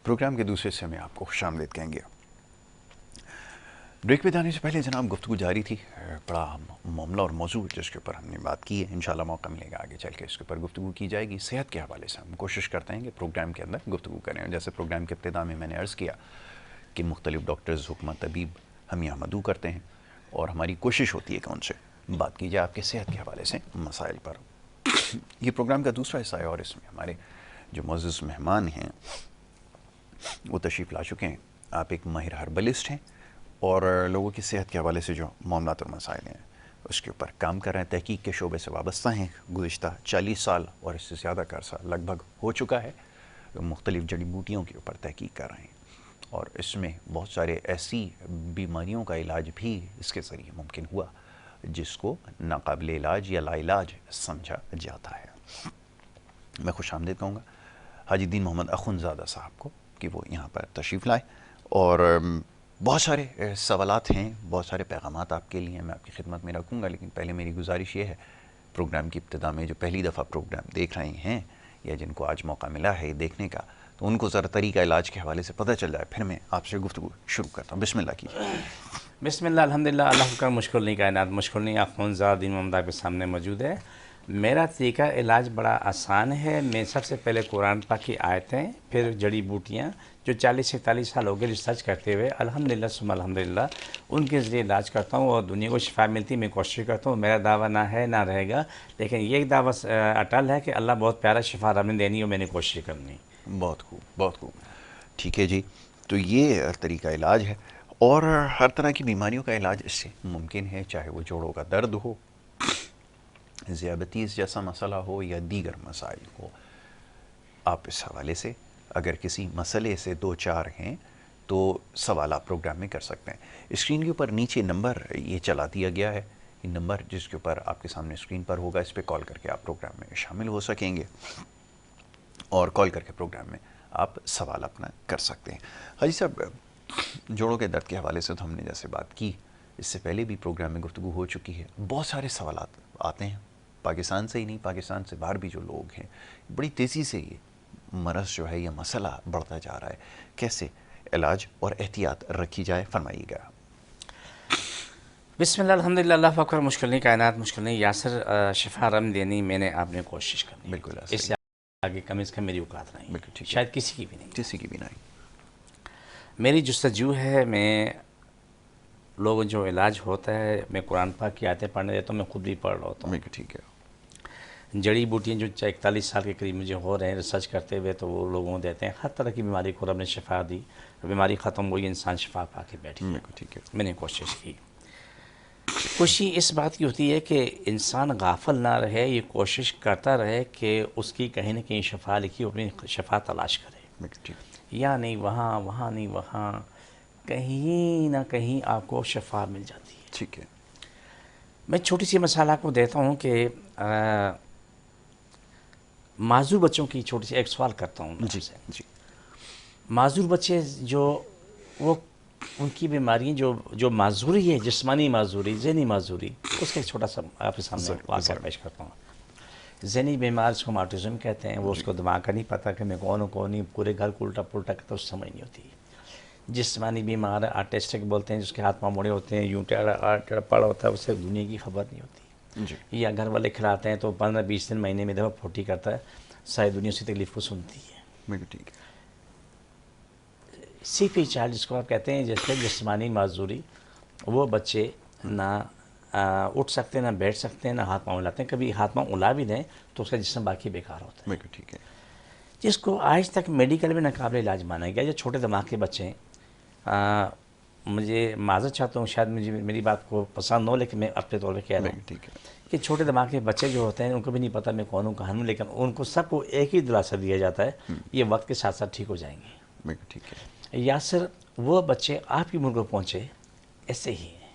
Programme کے دوسرے حصے میں آپ کو خوش آمدید کہیں گے۔ بریک پہ جانے سے پہلے جناب گفتگو جاری تھی، بڑا معاملہ اور موضوع جس کے اوپر ہم نے بات کی ہے، انشاءاللہ موقع ملے گا آگے چل کے اس کے اوپر گفتگو کی جائے گی۔ صحت کے حوالے سے ہم کوشش کرتے ہیں کہ پروگرام کے اندر گفتگو کریں، جیسے پروگرام کے ابتدا میں نے عرض کیا کہ مختلف ڈاکٹرز حکمت طبیب ہم یہاں مدعو کرتے ہیں اور ہماری کوشش ہوتی ہے کہ ان سے بات کی جائے آپ کے صحت کے حوالے سے مسائل پر۔ یہ پروگرام کا دوسرا حصہ ہے اور اس میں ہمارے جو معزز مہمان ہیں وہ تشریف لا چکے ہیں۔ آپ ایک ماہر ہربلسٹ ہیں اور لوگوں کی صحت کے حوالے سے جو معاملات اور مسائل ہیں اس کے اوپر کام کر رہے ہیں، تحقیق کے شعبے سے وابستہ ہیں۔ گزشتہ 40 سال اور اس سے زیادہ کا عرصہ لگ بھگ ہو چکا ہے، مختلف جڑی بوٹیوں کے اوپر تحقیق کر رہے ہیں اور اس میں بہت سارے ایسی بیماریوں کا علاج بھی اس کے ذریعے ممکن ہوا جس کو ناقابل علاج یا لا علاج سمجھا جاتا ہے۔ میں خوش آمدید کہوں گا حاجی دین محمد اخونزادہ صاحب کو کہ وہ یہاں پر تشریف لائے، اور بہت سارے سوالات ہیں، بہت سارے پیغامات آپ کے لیے میں آپ کی خدمت میں رکھوں گا، لیکن پہلے میری گزارش یہ ہے پروگرام کی ابتدا میں جو پہلی دفعہ پروگرام دیکھ رہے ہیں یا جن کو آج موقع ملا ہے دیکھنے کا، تو ان کو ذرا طریقہ علاج کے حوالے سے پتہ چل جائے، پھر میں آپ سے گفتگو شروع کرتا ہوں۔ بسم اللہ کیجیے۔ بسم اللہ، الحمدللہ، اللہ کا مشکل نہیں کائنات مشکل نہیں، اخونزادہ دین محمد کے سامنے موجود ہے۔ میرا طریقہ علاج بڑا آسان ہے۔ میں سب سے پہلے قرآن پاک کی آیتیں، پھر جڑی بوٹیاں جو 40-41 سال ہو گئے ریسرچ کرتے ہوئے الحمدللہ ثم الحمدللہ ان کے ذریعے علاج کرتا ہوں اور دنیا کو شفا ملتی ہے۔ میں کوشش کرتا ہوں، میرا دعویٰ نہ ہے نہ رہے گا، لیکن یہ ایک دعویٰ اٹل ہے کہ اللہ بہت پیارا شفا رب نے دینی اور میں نے کوشش کرنی۔ بہت خوب، بہت خوب، ٹھیک ہے جی۔ تو یہ طریقہ علاج ہے اور ہر طرح کی بیماریوں کا علاج اس سے ممکن ہے، چاہے وہ جوڑوں کا درد ہو، ذیابطیس جیسا مسئلہ ہو یا دیگر مسائل ہو۔ آپ اس حوالے سے اگر کسی مسئلے سے دو چار ہیں تو سوال آپ پروگرام میں کر سکتے ہیں۔ اسکرین کے اوپر نیچے نمبر یہ چلا دیا گیا ہے، یہ نمبر جس کے اوپر آپ کے سامنے اسکرین پر ہوگا، اس پہ کال کر کے آپ پروگرام میں شامل ہو سکیں گے اور کال کر کے پروگرام میں آپ سوال اپنا کر سکتے ہیں۔ حاجی صاحب، جوڑوں کے درد کے حوالے سے تو ہم نے جیسے بات کی، اس سے پہلے بھی پروگرام میں گفتگو ہو چکی ہے، بہت سارے سوالات آتے ہیں پاکستان سے ہی نہیں، پاکستان سے باہر بھی جو لوگ ہیں، بڑی تیزی سے یہ مرض جو ہے یہ مسئلہ بڑھتا جا رہا ہے، کیسے علاج اور احتیاط رکھی جائے، فرمائیے گا۔ بسم اللہ، الحمدللہ، اللہ اکبر، مشکل نہیں کائنات مشکل نہیں، یاسر شفا رم دینی میں نے آپ نے کوشش کرنی، بالکل اس سے آگے کم از کم میری اوقات نہیں، بالکل ٹھیک ہے، شاید کسی کی بھی نہیں، کسی کی بھی نہیں۔ میری جستجو ہے، میں لوگوں جو علاج ہوتا ہے میں قرآن پاک کی آیتیں پڑھنے دیتا ہوں، میں خود بھی پڑھ رہا ہوتا ہوں۔ بالکل ٹھیک ہے۔ جڑی بوٹیاں جو 41 سال کے قریب مجھے ہو رہے ہیں ریسرچ کرتے ہوئے، تو وہ لوگوں کو دیتے ہیں، ہر طرح کی بیماری کو رب نے شفا دی، بیماری ختم ہوئی، انسان شفا پا کے بیٹھی ہے۔ بالکل ٹھیک ہے۔ میں نے کوشش کی۔ خوشی اس بات کی ہوتی ہے کہ انسان غافل نہ رہے، یہ کوشش کرتا رہے کہ اس کی کہیں نہ کہیں شفا لکھی، اپنی شفا تلاش کرے، بالکل ٹھیک۔ یا نہیں وہاں، وہاں نہیں وہاں، کہیں نہ کہیں آپ کو شفا مل جاتی ہے۔ ٹھیک ہے۔ میں چھوٹی سی مثال آپ کو دیتا ہوں کہ معذور بچوں کی چھوٹی سی ایک سوال کرتا ہوں جی سے۔ جی۔ معذور بچے جو وہ ان کی بیماری جو معذوری ہے، جسمانی معذوری، ذہنی معذوری، اس کا ایک چھوٹا سا آپ کے سامنے واقعہ پیش کرتا ہوں۔ ذہنی بیمار اس کو آٹزم کہتے ہیں، وہ اس کو دماغ کا نہیں پتہ کہ میں کون ہوں کون نہیں، پورے گھر کو الٹا پلٹا کرتا، اس سمجھ نہیں ہوتی۔ جسمانی بیمار آرٹسٹک بولتے ہیں، جس کے ہاتھ پاؤں مڑے ہوتے ہیں، یوں ٹیڑھا پڑا ہوتا ہے، اسے دنیا کی خبر نہیں ہوتی جی۔ یا گھر والے کھلاتے ہیں تو 15-20 دن مہینے میں دفعہ پھوٹی کرتا ہے، ساری دنیا اسی تکلیف کو سنتی ہے۔ بالکل ٹھیک ہے۔ سی پی چائلڈ جس کو آپ کہتے ہیں، جیسے جسمانی معذوری، وہ بچے نہ اٹھ سکتے، نہ بیٹھ سکتے ہیں، نہ ہاتھ پاؤں ہلاتے ہیں، کبھی ہاتھ پاؤں الا بھی دیں تو اس کا جسم باقی بیکار ہوتا ہے، بالکل ٹھیک ہے۔ جس کو آج تک میڈیکل میں ناقابل علاج مانا گیا۔ جو چھوٹے دماغ کے بچے ہیں، مجھے معذرت چاہتا ہوں، شاید مجھے میری بات کو پسند ہو، لیکن میں اپنے طور پہ کہہ رہا ہوں ٹھیک ہے۔ کہ چھوٹے دماغ کے بچے جو ہوتے ہیں ان کو بھی نہیں پتہ میں کون ہوں کہاں ہوں، لیکن ان کو سب کو ایک ہی دلاسا دیا جاتا ہے، یہ وقت کے ساتھ ساتھ ٹھیک ہو جائیں گے۔ بالکل ٹھیک ہے۔ یاسر، وہ بچے آپ کی عمر کو پہنچے ایسے ہی ہیں،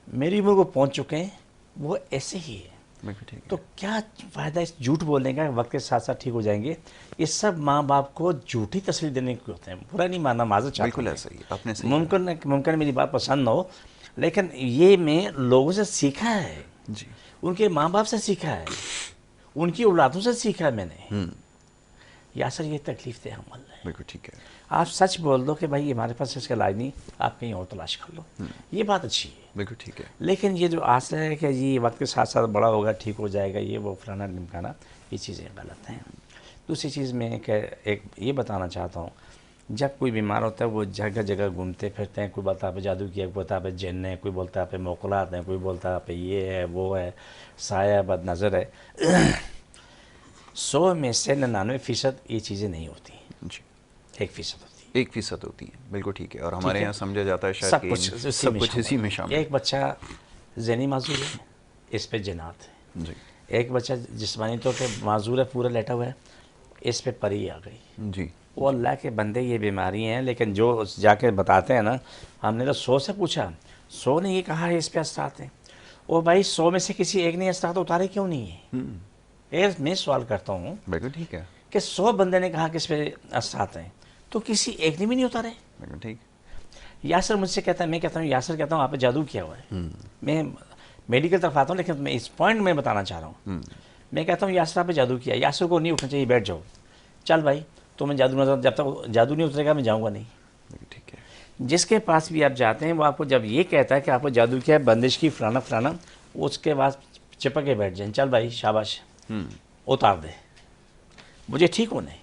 میری عمر کو پہنچ چکے ہیں، وہ ایسے ہی ہیں، بالکل ٹھیک ہے۔ تو کیا فائدہ اس جھوٹ بولنے کا وقت کے ساتھ ساتھ ٹھیک ہو جائیں گے؟ یہ سب ماں باپ کو جھوٹی تسلی دینے کے ہوتے ہیں، برا نہیں ماننا، معذرت چاہتا ہوں، بالکل ایسا ہی آپ نے صحیح ممکن میری بات پسند نہ ہو، لیکن یہ میں لوگوں سے سیکھا ہے، جی۔ ان کے ماں باپ سے سیکھا ہے، ان کی اولادوں سے سیکھا ہے میں نے۔ یاسر یہ تکلیف دہ عمل ہے، بالکل ٹھیک ہے. آپ سچ بول دو کہ بھائی ہمارے پاس اس کا علاج نہیں، آپ کہیں اور تلاش کر لو، یہ بات اچھی ہے. بالکل ٹھیک ہے. لیکن یہ جو آسا ہے کہ جی وقت کے ساتھ ساتھ بڑا ہوگا، ٹھیک ہو جائے گا، یہ وہ فلانا ڈمکانا، یہ چیزیں غلط ہیں. دوسری چیز میں کہ ایک یہ بتانا چاہتا ہوں، جب کوئی بیمار ہوتا ہے وہ جگہ جگہ گھومتے پھرتے ہیں، کوئی بولتا ہے پہ جادو کیا، کوئی بولتا ہے پہ جن ہے، کوئی بولتا ہے پہ موکلات ہیں، کوئی بولتا ہے پہ یہ ہے وہ ہے، سایہ بد نظر ہے. 100 میں سے 99% یہ چیزیں نہیں ہوتی، جی 1% ہوتی ہے. 1% ہوتی ہے. بالکل ٹھیک ہے. اور ہمارے یہاں سمجھا جاتا ہے شاید سب کہ کچھ سب کچھ اسی میں شامل. ایک بچہ ذہنی معذور ہے، اس پہ جنات ہے. جی ایک بچہ جسمانی طور پہ معذور ہے، پورا لیٹا ہوا ہے، اس پہ پری آ گئی. جی وہ اللہ کے بندے یہ بیماری ہیں، لیکن جو جا کے بتاتے ہیں نا، ہم نے تو 100 سے پوچھا، 100 نے یہ کہا ہے اس پہ اثرات ہیں. وہ بھائی 100 میں سے کسی ایک نے اثرات اتارے کیوں نہیں ہے؟ میں سوال کرتا ہوں بالکل ٹھیک ہے. کہ 100 بندے نے کہا کہ اس پہ اثرات ہیں، تو کسی ایک نے بھی نہیں اتارے. بالکل ٹھیک. یاسر مجھ سے کہتا ہے، میں کہتا ہوں یاسر کہتا ہوں آپ نے جادو کیا ہوا ہے. میں میڈیکل طرف آتا ہوں، لیکن میں اس پوائنٹ میں بتانا چاہ رہا ہوں. میں کہتا ہوں یاسر آپ نے جادو کیا. یاسر کو نہیں اٹھنا چاہیے، بیٹھ جاؤ. چل بھائی تو میں جادو نظر، جب تک جادو نہیں اترے گا میں جاؤں گا نہیں. بالکل ٹھیک ہے. جس کے پاس بھی آپ جاتے ہیں وہ آپ کو جب یہ کہتا ہے کہ آپ کو جادو کیا ہے، بندش کی فلانا فلانا، اس کے بعد چپک کے بیٹھ جائیں. چل بھائی شاباش، اتار دے. مجھے ٹھیک ہونا ہے،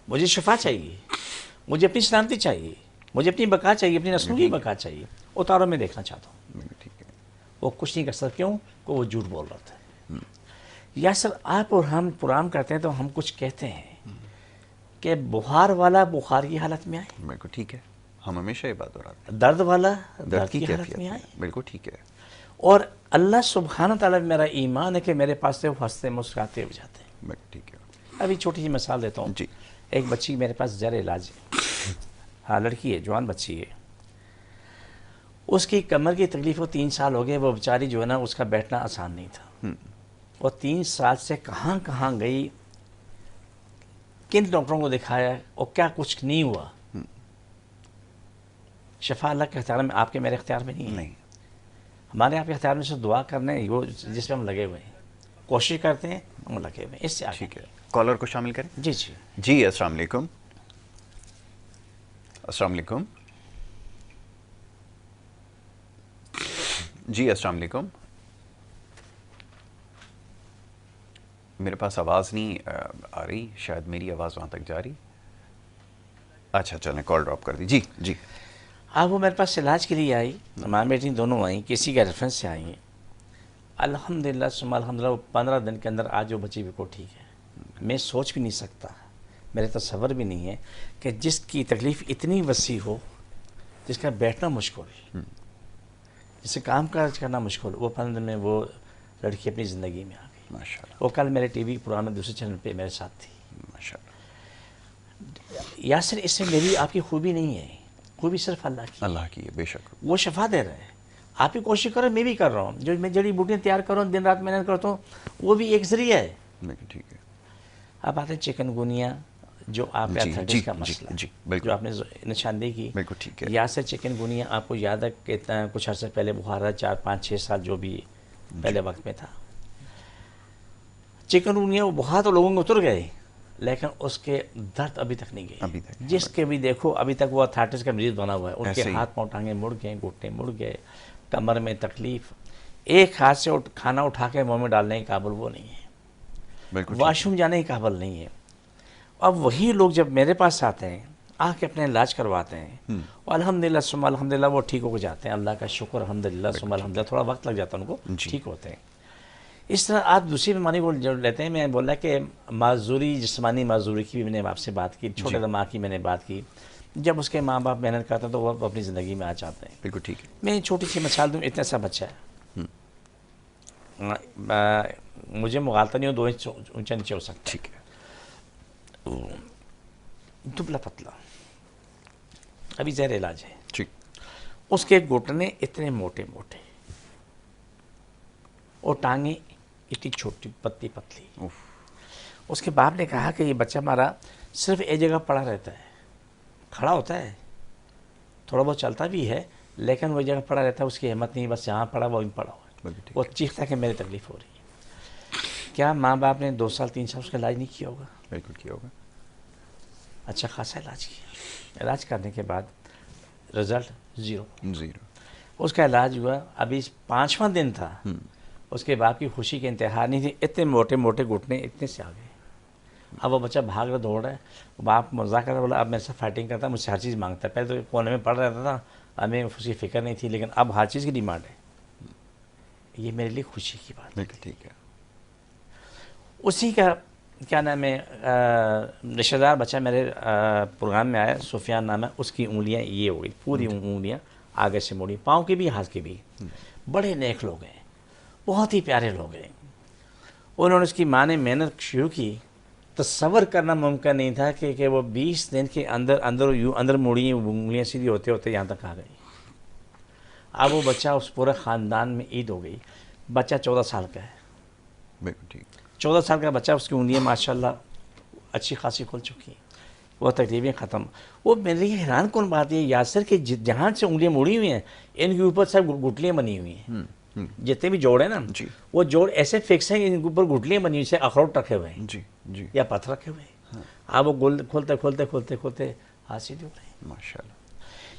مجھے شفا چاہیے، مجھے اپنی سلامتی چاہیے، مجھے اپنی بقا چاہیے، اپنی نسلوں کی بقا چاہیے. اتارو، میں دیکھنا چاہتا ہوں. بالکل ٹھیک ہے. وہ کچھ نہیں کر سکتا. کیوں؟ کہ وہ جھوٹ بول رہا تھا. یا سر آپ اور ہم پرام کرتے ہیں تو ہم کچھ کہتے ہیں کہ بخار والا بخار کی حالت میں آئے، بالکل ٹھیک ہے. ہم ہمیشہ یہ بات دہراتے درد والا ہیں درد کی حالت کیفیت میں میں. آئے. بالکل ٹھیک ہے. اور اللہ سبحانہ تعالیٰ میرا ایمان ہے کہ میرے پاس سے وہ ہنستے مسکراتے ہو جاتے ہیں. بالکل ٹھیک ہے. ابھی چھوٹی سی مثال دیتا ہوں. جی ایک بچی میرے پاس زیر علاج ہے، ہاں لڑکی ہے، جوان بچی ہے. اس کی کمر کی تکلیف، وہ 3 سال ہو گئے، وہ بیچاری جو ہے نا اس کا بیٹھنا آسان نہیں تھا. وہ 3 سال سے کہاں کہاں گئی، کن ڈاکٹروں کو دکھایا، اور کیا کچھ نہیں ہوا. شفا اللہ کے اختیار میں، آپ کے میرے اختیار میں نہیں ہے. نہیں. ہمارے آپ کے اختیار میں سے دعا کرنے وہ جس پہ ہم لگے ہوئے ہیں، کوشش کرتے ہیں، ہم لگے ہوئے ہیں. اس سے آگے ٹھیک ہے. کالر کو شامل کریں. جی جی جی السلام علیکم. السلام علیکم. جی السلام علیکم. میرے پاس آواز نہیں آ رہی، شاید میری آواز وہاں تک جا رہی. اچھا چلیں کال ڈراپ کر دی. جی جی وہ میرے پاس علاج کے لیے آئی، ماں بیٹی دونوں آئیں، کسی کے ریفرنس سے آئی ہیں. الحمدللہ ثم الحمدللہ وہ 15 دن کے اندر آج وہ بچی بالکل ٹھیک ہے. میں سوچ بھی نہیں سکتا، میرے تصور بھی نہیں ہے کہ جس کی تکلیف اتنی وسیع ہو، جس کا بیٹھنا مشکل، جس سے کام کاج کرنا مشکل، وہ 15 دن میں وہ لڑکی اپنی زندگی میں آ گئی. ماشاء اللہ. وہ کل میرے ٹی وی پرانا دوسرے چینل پہ میرے ساتھ تھی. ماشاء اللہ. یاسر اس سے میری آپ کی خوبی نہیں ہے، خوبی صرف اللہ کی. اللہ کی ہے بے شک. وہ شفا دے رہے ہیں، آپ بھی کوشش کرو، میں بھی کر رہا ہوں. جو میں جڑی بوٹیاں تیار کر رہا ہوں، دن رات محنت کرتا ہوں، وہ بھی ایک ذریعہ ہے. بالکل ٹھیک ہے. اب آتے ہیں چکن گونیا، جو آپ جی ایتھلیٹکس کا جی مسئلہ جی ہے، بالکل. جو آپ نے نشاندہی کی. بالکل ٹھیک ہے. یاسر چکن گونیا آپ کو یاد ہے کہ کچھ عرصے پہلے بخار ہے، 4 5 6 سال جو بھی پہلے وقت میں تھا. چکن گونیا وہ بہت لوگوں کو اتر گئے، لیکن اس کے درد ابھی تک نہیں گئے. ابھی تک جس کے بھی دیکھو ابھی تک وہ آرتھرائٹس کا مریض بنا ہوا ہے. ان کے ایسے ہی. ہاتھ پاؤں ٹانگیں مڑ گئے، گھٹنے مڑ گئے، کمر میں تکلیف، ایک ہاتھ سے کھانا اٹھا کے منہ میں ڈالنے کے قابل وہ نہیں ہے، بالکل. واش روم جانے کے قابل نہیں ہے. اب وہی لوگ جب میرے پاس آتے ہیں، آ کے اپنے علاج کرواتے ہیں، اور الحمدللہ ثم الحمدللہ وہ ٹھیک ہو کے جاتے ہیں. اللہ کا شکر، الحمدللہ ثم الحمدللہ. تھوڑا وقت لگ جاتا ہے ان کو، ٹھیک ہوتے ہیں. اس طرح آپ دوسری بیماری کو جو لیتے ہیں، میں بولا کہ معذوری، جسمانی معذوری کی بھی میں نے آپ سے بات کی، چھوٹے دماغ کی میں نے بات کی. جب اس کے ماں باپ محنت کرتے ہیں تو وہ اپنی زندگی میں آ جاتے ہیں. بالکل ٹھیک ہے. میں چھوٹی سی مثال دوں، اتنا سا بچہ ہے، مجھے مغالطہ نہیں ہو 2 انچ اونچا نیچے ہو سکتا، ٹھیک ہے. دبلا پتلا، ابھی زیر علاج ہے. ٹھیک. اس کے گھٹنے اتنے موٹے موٹے اور ٹانگیں اتنی چھوٹی پتلی پتلی. اس کے باپ نے کہا کہ یہ بچہ ہمارا صرف ایک جگہ پڑا رہتا ہے، کھڑا ہوتا ہے، تھوڑا بہت چلتا بھی ہے، لیکن وہ جگہ پڑا رہتا ہے، اس کی ہمت نہیں، بس جہاں پڑا وہ پڑا ہوا ہے. وہ چیختا ہے کہ میری تکلیف ہو رہی ہے. کیا ماں باپ نے 2 سال 3 سال اس کا علاج نہیں کیا ہوگا؟ بالکل کیا ہوگا. اچھا خاصا علاج کیا. علاج کرنے کے بعد رزلٹ زیرو. اس کا علاج ہوا. ابھی 5واں دن تھا. اس کے باپ کی خوشی کے انتہا نہیں تھی. اتنے موٹے موٹے گھٹنے اتنے سے آ گئے. اب وہ بچہ بھاگ رہا دوڑ رہا ہے. باپ مذاق کر رہا, بولا اب میرے سے فائٹنگ کرتا ہے, مجھ سے ہر چیز مانگتا ہے. پہلے تو کونے میں پڑھ رہتا تھا, ہمیں اس کی فکر نہیں تھی, لیکن اب ہر چیز کی ڈیمانڈ ہے. یہ میرے لیے خوشی کی بات ہے. ٹھیک ہے. اسی کا کیا نام ہے, رشتہ دار بچہ میرے پروگرام میں آیا, سفیان نام ہے. اس کی انگلیاں یہ ہو گئی, پوری انگلیاں آگے سے مڑی, پاؤں کی بھی ہاتھ کی بھی. بڑے نیک لوگ ہیں, بہت ہی پیارے لوگ ہیں. انہوں نے اس کی ماں نے محنت شروع کی. تصور کرنا ممکن نہیں تھا کہ وہ 20 دن کے اندر مڑی انگلیاں سیدھی ہوتے ہوتے یہاں تک آ گئی. اب وہ بچہ اس پورے خاندان میں عید ہو گئی. بچہ 14 سال کا ہے. 14 سال کا بچہ, اس کی انگلیاں ماشاءاللہ اچھی خاصی کھل چکی ہیں, وہ تقریباً ختم. وہ میرے لیے حیران کون بات ہے یاسر کہ جہاں سے انگلیاں مڑی ہوئی ہیں ان کے اوپر سب گٹلیاں بنی ہوئی ہیں. جتنے بھی جوڑ ہیں نا, وہ جوڑ ایسے فکس ہیں کہ ان کے اوپر گٹلیاں بنی ہوئی سے اخروٹ رکھے ہوئے ہیں یا پتھر رکھے ہوئے ہیں. اب وہ گول کھولتے کھولتے کھولتے کھولتے ہاتھ سے جوڑ رہے ہیں. ماشاءاللہ.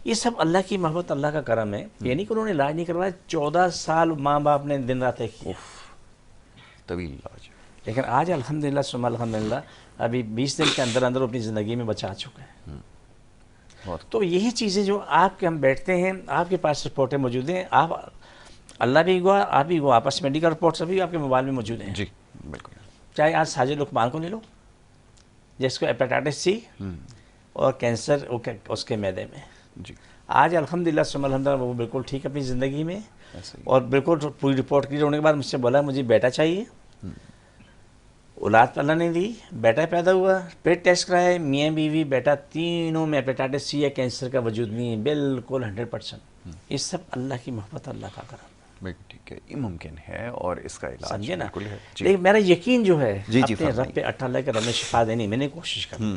یہ سب اللہ کی محبت, اللہ کا کرم ہے. یہ نہیں کہ انہوں نے علاج نہیں کروایا. 14 سال ماں باپ نے دن رات ایک کیا, طویل علاج. لیکن آج الحمدللہ ثم الحمدللہ ابھی 20 دن کے اندر اپنی زندگی میں بچہ آ چکا ہے. تو یہی چیزیں جو آپ کے ہم بیٹھتے ہیں, آپ کے پاس رپورٹیں موجود ہیں, آپ اللہ بھی گوا, آپ بھی گوا, آپس میڈیکل رپورٹس ابھی آپ کے موبائل میں موجود ہیں. جی بالکل. چاہے آج ساجد لقمان کو لے لو, جس کو ہیپاٹائٹس سی اور کینسر اس کے معدے میں. آج الحمدللہ ثم الحمدللہ وہ بالکل ٹھیک اپنی زندگی میں, اور بالکل پوری رپورٹ کلیئر ہونے کے بعد مجھ سے بولا مجھے بیٹا چاہیے. اولاد اللہ نے دی, بیٹا پیدا ہوا, پیٹ ٹیسٹ کرائے, میاں بیوی بیٹا تینوں میں ہیپاٹائٹس سی یا کینسر کا وجود نہیں ہے, بالکل 100%. یہ سب اللہ کی محبت, اللہ کا کرم. بالکل ٹھیک ہے. یہ ممکن ہے اور اس کا علاج سمجھے نا. بالکل ہے. لیکن میرا یقین جو ہے اپنے رب پہ اٹھا لے کر رب نے شفا دینی, میں نے کوشش کی.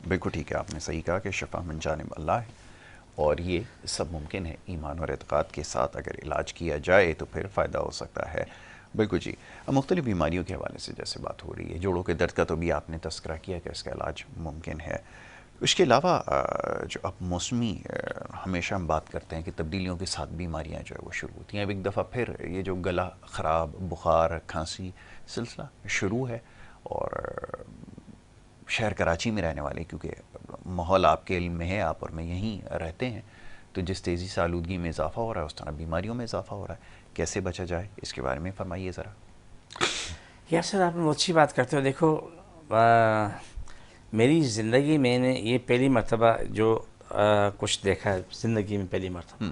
بالکل ٹھیک ہے. آپ نے صحیح کہا کہ شفا من جانب اللہ ہے, اور یہ سب ممکن ہے ایمان اور اعتقاد کے ساتھ. اگر علاج کیا جائے تو پھر فائدہ ہو سکتا ہے. بالکل جی. مختلف بیماریوں کے حوالے سے جیسے بات ہو رہی ہے, جوڑوں کے درد کا تو بھی آپ نے تذکرہ کیا کہ اس کا علاج ممکن ہے. اس کے علاوہ جو اب موسمی ہمیشہ ہم بات کرتے ہیں کہ تبدیلیوں کے ساتھ بیماریاں جو ہے وہ شروع ہوتی ہیں. اب ایک دفعہ پھر یہ جو گلا خراب, بخار, کھانسی سلسلہ شروع ہے, اور شہر کراچی میں رہنے والے, کیونکہ ماحول آپ کے علم میں ہے, آپ اور میں یہیں رہتے ہیں, تو جس تیزی سے آلودگی میں اضافہ ہو رہا ہے اس طرح بیماریوں میں اضافہ ہو رہا ہے. کیسے بچا جائے, اس کے بارے میں فرمائیے ذرا. یار سر آپ بہت اچھی بات کرتے ہو. دیکھو میری زندگی میں نے یہ پہلی مرتبہ جو کچھ دیکھا ہے زندگی میں, پہلی مرتبہ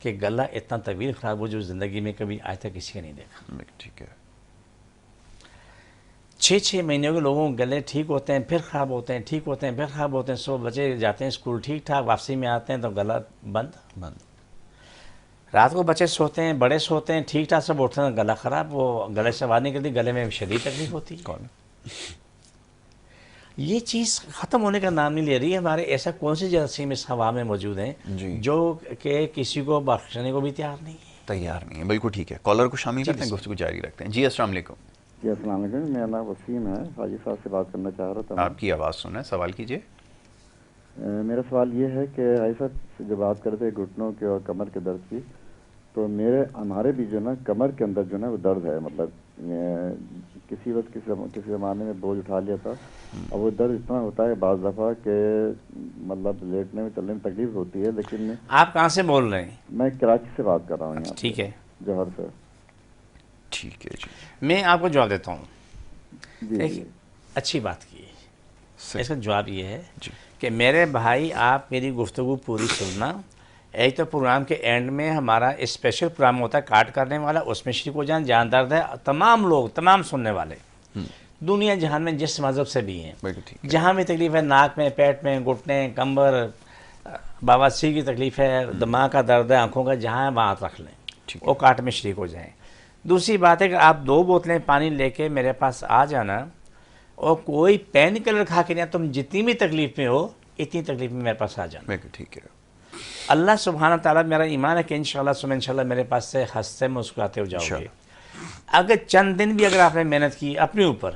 کہ گلا اتنا طویل خراب ہو جو زندگی میں کبھی آج تک کسی کا نہیں دیکھا. ٹھیک ہے. 6 مہینوں کے لوگوں کے گلے ٹھیک ہوتے ہیں, پھر خراب ہوتے ہیں, ٹھیک ہوتے ہیں, پھر خراب ہوتے ہیں. سو بچے جاتے ہیں اسکول ٹھیک ٹھاک, واپسی میں آتے ہیں تو گلا بند. رات کو بچے سوتے ہیں, بڑے سوتے ہیں, ٹھیک ٹھاک سب اٹھتے ہیں, گلا خراب. وہ گلے سے آواز نکلتی, گلے میں شدید تکلیف ہوتی ہے. یہ چیز ختم ہونے کا نام نہیں لے رہی ہے. ہمارے ایسا کون سی جراثیم اس ہوا میں موجود ہیں جو کہ کسی کو بخشنے کو بھی تیار نہیں ہے. بالکل ٹھیک ہے. کالر کو شامل کرتے ہیں, گفتگو جاری رکھتے ہیں. جی السلام علیکم. جی السلام علیکم. میرا نام وسیم ہے, حاجی صاحب سے بات کرنا چاہ رہا تھا. آپ کی آواز سنا, سوال کیجیے. میرا سوال یہ ہے کہ حاجی صاحب جو بات کرتے ہیں گھٹنوں کے اور کمر کے درد کی, تو ہمارے بھی جو نا کمر کے اندر جو نا وہ درد ہے. مطلب کسی وقت کسی زمانے میں بوجھ اٹھا لیا تھا, اور وہ درد اتنا ہوتا ہے بعض دفعہ کہ مطلب لیٹنے میں چلنے میں تکلیف ہوتی ہے. لیکن آپ کہاں سے بول رہے ہیں؟ میں کراچی سے بات کر رہا ہوں. ٹھیک ہے, جوہر سے. ٹھیک ہے جی, میں آپ کو جواب دیتا ہوں. جی اچھی بات کی. اس کا جواب یہ ہے کہ میرے بھائی آپ میری گفتگو پوری سننا. ایک تو پروگرام کے اینڈ میں ہمارا اسپیشل پروگرام ہوتا ہے کاٹ کرنے والا, اس میں شریک ہو جان. جان درد ہے تمام لوگ, تمام سننے والے دنیا جہان میں جس مذہب سے بھی ہیں, جہاں بھی تکلیف ہے, ناک میں, پیٹ میں, گھٹنے, کمر, بواسیر کی تکلیف ہے, دماغ کا درد ہے, آنکھوں کا, جہاں وہاں رکھ لیں, وہ کاٹ میں شریک ہو جائیں. دوسری بات ہے کہ آپ 2 بوتلیں پانی لے کے میرے پاس آ جانا, اور کوئی پین کلر کھا کے نہیں, تم جتنی بھی تکلیف میں ہو اتنی تکلیف میں میرے پاس آ جانا. ٹھیک ہے. اللہ سبحانہ تعالیٰ, میرا ایمان ہے کہ انشاءاللہ میرے پاس سے ہنستے مسکراتے ہو جاؤ گے. اگر چند دن بھی اگر آپ نے محنت کی اپنے اوپر,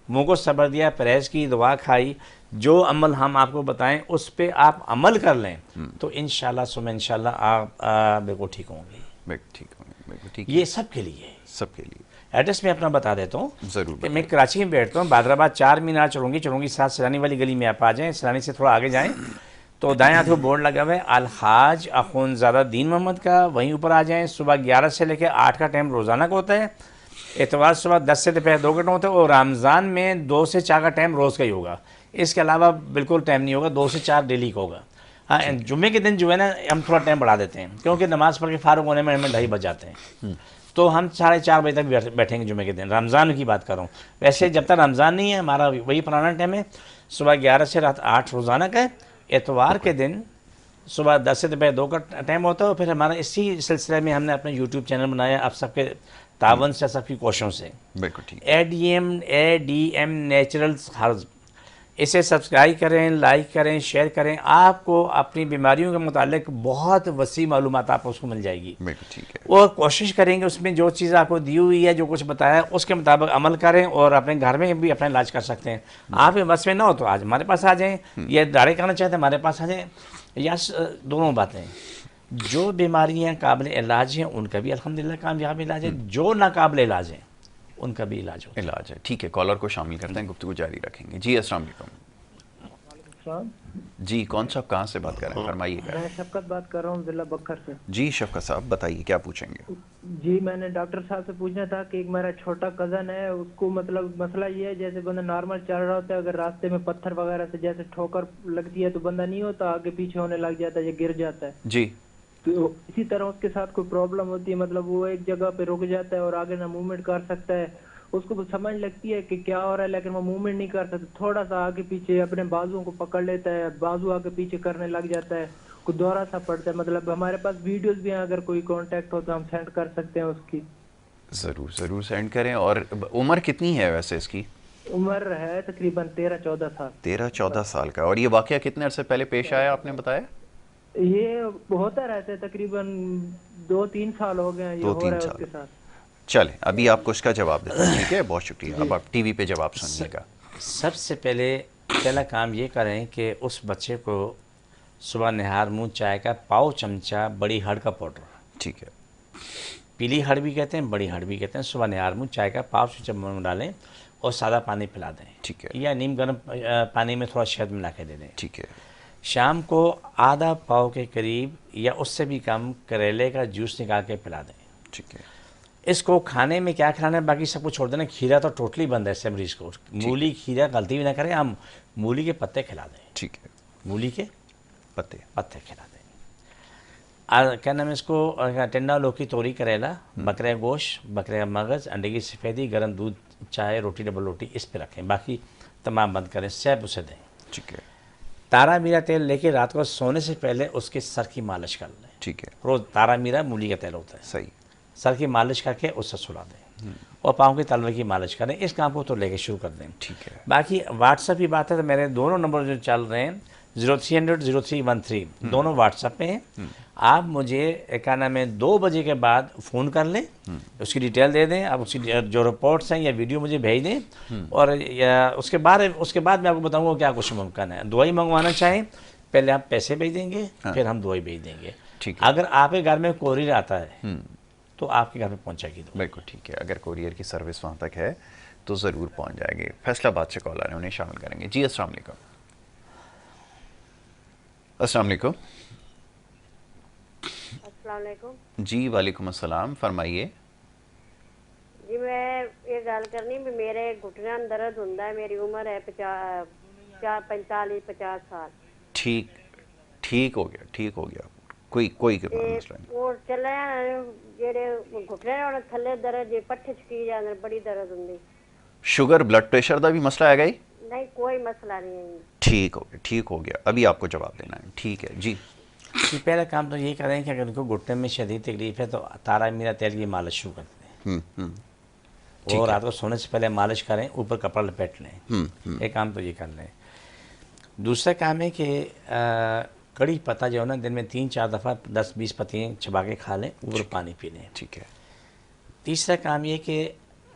منہ کو صبر دیا, پرہیز کی, دعا کھائی, جو عمل ہم آپ کو بتائیں اس پہ آپ عمل کر لیں تو انشاءاللہ ثم انشاءاللہ آپ بالکل ٹھیک ہوں گے. ٹھیک ہوں گے, بالکل ٹھیک. یہ سب کے لیے, سب کے لیے ایڈریس میں اپنا بتا دیتا ہوں. ضرور کہ میں کراچی میں بیٹھتا ہوں, بادرآباد 4 مینار چرونگی 7 سیلانی والی گلی میں آپ آ جائیں. سیلانی سے تھوڑا آگے جائیں تو دائیں ہاتھ کو بورڈ لگا ہوا ہے الحاج اخونزادہ دین محمد کا, وہیں اوپر آ جائیں. صبح 11 سے لے کے 8 کا ٹائم روزانہ کا ہوتا ہے, اتوار صبح 10 سے دوپہر 2 کا ٹائم ہوتا ہے, اور رمضان میں 2 سے 4 کا ٹائم روز کا ہی ہوگا. اس کے علاوہ بالکل ٹائم نہیں ہوگا, 2 سے 4 ڈیلی کا ہوگا. ہاں جمعے کے دن جو ہے نا ہم تھوڑا ٹائم بڑھا دیتے ہیں کیونکہ نماز پڑھ کے فارغ ہونے میں ہمیں 2:30 بج جاتے ہیں, تو ہم 4:30 بجے تک بیٹھیں گے جمعے کے دن. رمضان کی بات کر رہا ہوں, ویسے جب تک رمضان نہیں ہے ہمارا وہی پرانا ٹائم ہے, صبح 11 سے رات 8 روزانہ کا ہے. اتوار کے دن صبح 10 سے دوپہر 2 کا ٹائم ہوتا ہے. اور پھر ہمارا اسی سلسلے میں ہم نے اپنا یوٹیوب چینل بنایا آپ سب کے تعاون سے, سب کی کوششوں سے, بالکل ٹھیک. ADM naturals herbs. اسے سبسکرائب کریں, لائک کریں, شیئر کریں. آپ کو اپنی بیماریوں کے متعلق بہت وسیع معلومات آپ کو اس کو مل جائے گی. بالکل ٹھیک ہے. اور کوشش کریں گے اس میں جو چیز آپ کو دی ہوئی ہے, جو کچھ بتایا ہے اس کے مطابق عمل کریں, اور اپنے گھر میں بھی اپنا علاج کر سکتے ہیں. آپ کے بس میں نہ ہو تو آج ہمارے پاس آ جائیں, یا ڈائریکٹ کرنا چاہتے ہیں ہمارے پاس آ جائیں, یا دونوں باتیں. جو بیماریاں قابل علاج ہیں ان کا بھی الحمدللہ کامیاب علاج ہے, جو ناقابل علاج ہیں ان کا بھی علاج ہوتا ہے. علاج ہے. ٹھیک ہے, کالر کو شامل کرتے ہیں, گفتگو جاری رکھیں گے. جی السلام علیکم. جی کون صاحب کہاں سے بات کر رہے ہیں, فرمائیے گا. میں شفقت بات کر رہا ہوں ضلع بکر سے. جی شفقت صاحب بتائیے کیا پوچھیں گے. جی میں نے ڈاکٹر صاحب سے پوچھنا تھا کہ ایک میرا چھوٹا کزن ہے, اس کو مطلب مسئلہ یہ ہے جیسے بندہ نارمل چل رہا ہوتا ہے, اگر راستے میں پتھر وغیرہ سے جیسے ٹھوکر لگتی ہے تو بندہ نہیں ہوتا, آگے پیچھے ہونے لگ جاتا ہے یا گر جاتا ہے. جی. تو اسی طرح اس کے ساتھ کوئی پرابلم ہوتی ہے, مطلب وہ ایک جگہ پہ رک جاتا ہے اور آگے نہ موومنٹ کر سکتا ہے. اس کو سمجھ لگتی ہے کہ کیا ہو رہا ہے لیکن وہ موومنٹ نہیں کر سکتا, تھوڑا سا آگے پیچھے اپنے بازوؤں کو پکڑ لیتا ہے, بازو آگے پیچھے کرنے لگ جاتا ہے, کوئی دورہ سا پڑتا ہے. مطلب ہمارے پاس ویڈیوز بھی ہیں, اگر کوئی کانٹیکٹ ہو تو ہم سینڈ کر سکتے ہیں اس کی. ضرور سینڈ کریں. اور عمر کتنی ہے ویسے اس کی؟ عمر ہے تقریباً 13-14 سال. 13-14 سال کا. اور یہ واقعہ کتنے عرصے پہلے پیش آیا آپ نے بتایا؟ یہ ہوتا رہتا ہے, تقریباً 2-3 سال ہو گئے ہیں یہ ہو رہا ہے اس کے ساتھ. چلیں ابھی آپ کو اس کا جواب دیتے ہیں. ٹھیک ہے, بہت شکریہ. اب آپ ٹی وی پہ جواب سنیے گا. سب سے پہلا کام یہ کریں کہ اس بچے کو صبح نہار منہ چائے کا پاؤ چمچہ بڑی ہڑ کا پاؤڈر, ٹھیک ہے, پیلی ہڑ بھی کہتے ہیں بڑی ہڑ بھی کہتے ہیں, صبح نہار منہ چائے کا پاؤ چمچہ منہ ڈالیں اور سادہ پانی پلا دیں. ٹھیک ہے, یا نیم گرم پانی میں تھوڑا شہد ملا کے دے دیں. ٹھیک ہے. شام کو آدھا پاؤ کے قریب یا اس سے بھی کم کریلے کا جوس نکال کے پلا دیں. ٹھیک ہے. اس کو کھانے میں کیا کھلانا ہے باقی سب کچھ چھوڑ دینا. کھیرا تو ٹوٹلی بند ہے اس سے مریض کو, مولی کھیرا غلطی بھی نہ کریں. ہم مولی کے پتے کھلا دیں. ٹھیک ہے, مولی کے پتے کھلا دیں. کیا نام ہے اس کو, ٹنڈا لوکی توری کریلا, بکرے گوشت, بکرے کا مغز, انڈے کی سفیدی, گرم دودھ, چائے, روٹی, ڈبل روٹی اس پہ رکھیں. باقی تمام بند کریں, سیب اسے دیں. ٹھیک ہے. تارا میرا تیل لے کے رات کو سونے سے پہلے اس کے سر کی مالش کر لیں. ٹھیک ہے. روز تارا میرا مولی کا تیل ہوتا ہے, صحیح. سر کی مالش کر کے اس سے سلا دیں اور پاؤں کے تلوے کی مالش کریں. اس کام کو تو لے کے شروع کر دیں. ٹھیک ہے. باقی واٹس ایپ کی بات ہے تو میرے دونوں نمبر جو چل رہے ہیں 0300-0313 دونوں واٹس ایپ پہ ہیں. آپ مجھے کیا نام ہے 2 بجے کے بعد فون کر لیں, اس کی ڈیٹیل دے دیں, آپ اس کی جو رپورٹس ہیں یا ویڈیو مجھے بھیج دیں, اور اس کے بعد میں آپ کو بتاؤں گا کیا کچھ ممکن ہے. دوائی منگوانا چاہیں پہلے آپ پیسے بھیج دیں گے, پھر ہم دوائی بھیج دیں گے. اگر آپ کے گھر میں کوریئر آتا ہے تو آپ کے گھر میں پہنچے گی. بالکل ٹھیک ہے, اگر کوریئر کی سروس وہاں تک ہے تو ضرور پہنچ جائے گی. فیصلہ آباد سے کال آ رہے ہیں, انہیں شامل کریں گے. جی السلام علیکم. السلام علیکم. السلام علیکم. جی وعلیکم السلام, فرمائیے. جی میں یہ گل کرنی بھی میرے گھٹنے درد ہوندا ہے, میری عمر ہے 45-50 سال. ٹھیک ہو گیا. کوئی مسئلہ نہیں. اور چلے جڑے گھٹنے اور تھلے درد جے پٹھے چکی جاندے بڑی درد ہوندی. شوگر بلڈ پریشر دا بھی مسئلہ ہے گا ہی؟ نہیں کوئی مسئلہ نہیں ہے. ٹھیک ہو گیا. ابھی آپ کو جواب دینا ہے. ٹھیک ہے جی. پہلا کام تو یہ کریں کہ اگر ان کو گھٹنے میں شدید تکلیف ہے تو تارا میرا تیل کی مالش شروع کر دیں, اور رات کو سونے سے پہلے مالش کریں, اوپر کپڑا لپیٹ لیں. ایک کام تو یہ کر لیں. دوسرا کام ہے کہ کڑی پتہ جو ہے نا دن میں 3-4 دفعہ 10-20 پتیاں چبا کے کھا لیں, اوپر پانی پی لیں. ٹھیک ہے. تیسرا کام یہ کہ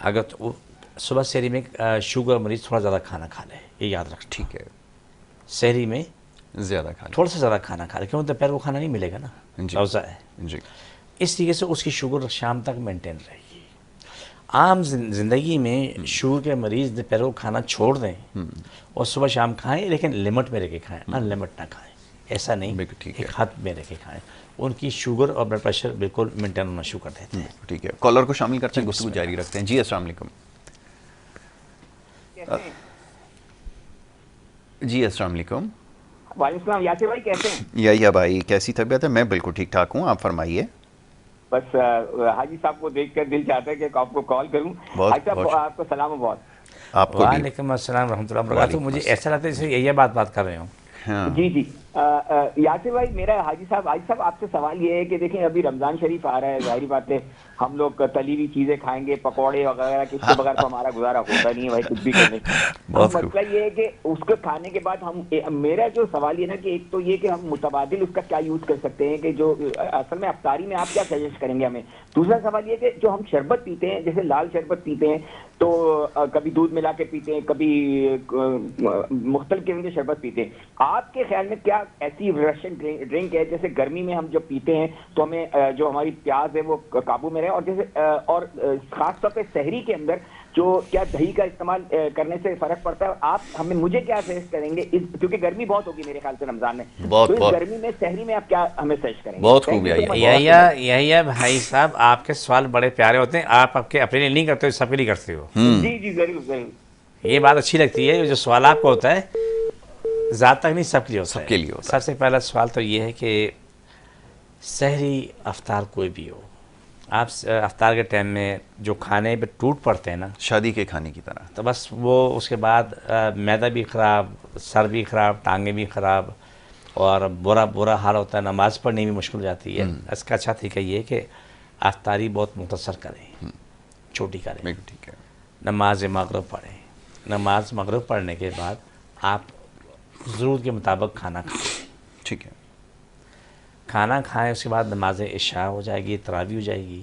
اگر صبح سحری میں شوگر مریض تھوڑا زیادہ کھانا کھا لے، یہ یاد رکھ، ٹھیک ہے، سحری میں زیادہ کھانا، تھوڑا سا زیادہ کھانا کھا لے، کیوں دوپہر کو کھانا نہیں ملے گا نا، روزہ ہے، جی اس طریقے سے اس کی شوگر شام تک مینٹین رہے گی۔ عام زندگی میں شوگر کے مریض دوپہر کو کھانا چھوڑ دیں اور صبح شام کھائیں، لیکن لمٹ میں رہ کے کھائیں، ان لمٹ نہ کھائیں، ایسا نہیں، بالکل ٹھیک ہے، ایک حد میں رہ کے کھائیں، ان کی شوگر اور بلڈ پریشر بالکل مینٹین ہونا شروع کر دیتے ہیں۔ ٹھیک ہے، کالر کو شامل کرتے ہیں، گفتگو جاری رکھتے ہیں۔ جی السلام علیکم۔ جی السلام علیکم۔ وعلیکم السلام، یاسر بھائی کیسے ہیں؟ یا بھائی کیسی طبیعت ہے؟ میں بالکل ٹھیک ٹھاک ہوں، آپ فرمائیے۔ بس حاجی صاحب کو دیکھ کر دل چاہتا ہے کہ آپ کو کال کروں۔ حاجی صاحب آپ کو سلام و بہت۔ آپ کو بھی۔ وعلیکم السلام ورحمۃ اللہ وبرکاتہ۔ مجھے ایسا لگتا ہے جیسے یہ بات کر رہے ہوں۔ جی جی یاسر بھائی، میرا حاجی صاحب آپ سے سوال یہ ہے کہ دیکھیں ابھی رمضان شریف آ رہا ہے، ظاہری بات ہے ہم لوگ تلی ہوئی چیزیں کھائیں گے، پکوڑے وغیرہ، اس کے بغیر تو ہمارا گزارا ہوتا نہیں ہے بھائی، کچھ بھی کرنے۔ مسئلہ یہ ہے کہ اس کو کھانے کے بعد میرا جو سوال یہ نا کہ ایک تو یہ کہ ہم متبادل اس کا کیا یوز کر سکتے ہیں، کہ جو اصل میں افطاری میں آپ کیا سجیسٹ کریں گے ہمیں۔ دوسرا سوال یہ کہ جو ہم شربت پیتے ہیں، جیسے لال شربت پیتے ہیں تو کبھی دودھ ملا کے پیتے ہیں، کبھی مختلف قسم کے شربت پیتے ہیں، آپ کے خیال میں کیا ایسی رشن ڈرنک ہے جیسے گرمی میں ہم جب پیتے ہیں تو ہمیں جو ہماری پیاس ہے وہ قابو میں رہے، اور جیسے اور خاص طور پہ سحری کے اندر جو کیا دہی کا استعمال کرنے سے فرق پڑتا ہے؟ آپ مجھے کیا سجیسٹ کریں گے، کیونکہ گرمی بہت ہوگی میرے خیال سے رمضان میں، تو اس گرمی میں سحری میں آپ کیا ہمیں سجیسٹ کریں گے؟ بہت خوب یہی بھائی صاحب، آپ کے سوال بڑے پیارے ہوتے ہیں، آپ اپنے لیے نہیں کرتے ہو، سب کے لیے کرتے ہو۔ جی جی ضرور ضرور، یہ بات اچھی لگتی ہے، جو سوال آپ کو ہوتا ہے ذات تک نہیں، سب کے لیے ہوتا ہے۔ سب کے لیے ہوتا ہے۔ سب سے پہلا سوال تو یہ ہے کہ سحری افطار کوئی بھی ہو، آپ افطار کے ٹائم میں جو کھانے پہ ٹوٹ پڑتے ہیں نا، شادی کے کھانے کی طرح، تو بس وہ اس کے بعد معدہ بھی خراب، سر بھی خراب، ٹانگیں بھی خراب، اور برا حال ہوتا ہے، نماز پڑھنے بھی مشکل ہو جاتی ہے۔ اس کا اچھا طریقہ یہ ہے کہ افطاری بہت مختصر کریں، چھوٹی کریں، ٹھیک ہے، نماز مغرب پڑھیں، نماز مغرب پڑھنے کے بعد آپ ضرورت کے مطابق کھانا کھائیں، ٹھیک ہے، کھانا کھائیں، اس کے بعد نماز عشاء ہو جائے گی، تراویح ہو جائے گی،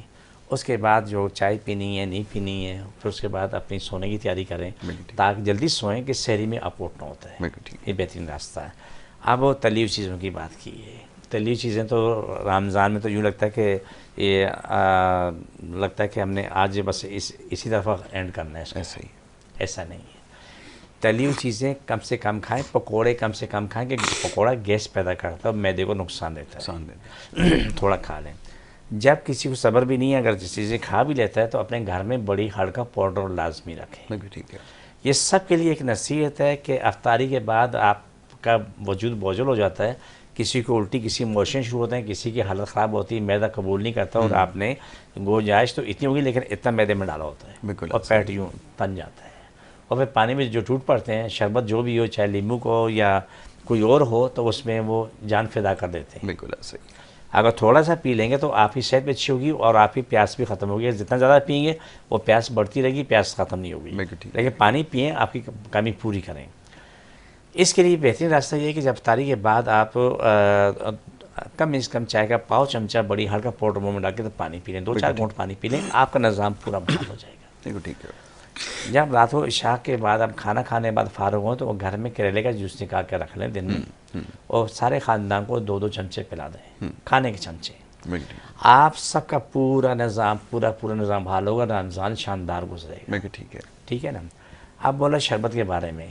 اس کے بعد جو چائے پینی ہے نہیں پینی ہے، پھر اس کے بعد اپنی سونے کی تیاری کریں تاکہ جلدی سوئیں کہ سحری میں اپ اٹھنا ہوتا ہے، یہ بہترین راستہ ہے۔ اب وہ تلی ہوئی چیزوں کی بات کی ہے، تلی ہوئی چیزیں تو رمضان میں تو یوں لگتا ہے کہ یہ لگتا ہے کہ ہم نے آج بس اسی طرف اینڈ کرنا ہے، ایسا نہیں ہے۔ تلی ہوئی چیزیں کم سے کم کھائیں، پکوڑے کم سے کم کھائیں، کہ پکوڑا گیس پیدا کرتا ہے اور معدے کو نقصان دیتا ہے، تھوڑا کھا لیں۔ جب کسی کو صبر بھی نہیں ہے، اگر چیزیں کھا بھی لیتا ہے تو اپنے گھر میں بڑی ہڑ کا پاؤڈر لازمی رکھیں۔ ٹھیک ہے، یہ سب کے لیے ایک نصیحت ہے کہ افطاری کے بعد آپ کا وجود بوجھل ہو جاتا ہے، کسی کو الٹی، کسی موشن شروع ہوتے ہیں، کسی کی حالت خراب ہوتی ہے، معدہ قبول نہیں کرتا، اور آپ نے گنجائش تو اتنی ہوگی لیکن اتنا معدے میں ڈالا ہوتا ہے اور پیٹ یوں تن جاتا ہے، اور پھر پانی میں جو ٹوٹ پڑتے ہیں، شربت جو بھی ہو، چاہے لیمو کو ہو یا کوئی اور ہو، تو اس میں وہ جان فدا کر دیتے ہیں۔ بالکل صحیح۔ اگر تھوڑا سا پی لیں گے تو آپ کی صحت بھی اچھی ہوگی اور آپ کی پیاس بھی ختم ہوگی، جتنا زیادہ پئیں گے وہ پیاس بڑھتی رہے گی، پیاس ختم نہیں ہوگی، لیکن پانی پئیں، آپ کی کمی پوری کریں۔ اس کے لیے بہترین راستہ یہ ہے کہ جب افطاری کے بعد آپ کم از کم چائے کا پاؤ چمچہ بڑی ہلکا پاؤڈر منہ میں ڈال کے تو پانی پی لیں، 2-4 گھونٹ پانی پی لیں، آپ کا نظام پورا بحال ہو جائے گا۔ ٹھیک ہے۔ جب رات کو عشاء کے بعد آپ کھانا کھانے کے بعد فارغ ہوں تو وہ گھر میں کریلے کا جوس نکال کے رکھ لیں دن میں، اور سارے خاندان کو 2-2 چمچے پلا دیں، کھانے کے چمچے۔ آپ سب کا پورا نظام نظام بحال ہوگا، رمضان شاندار گزرے گا۔ ٹھیک ہے نا۔ اب بولا شربت کے بارے میں،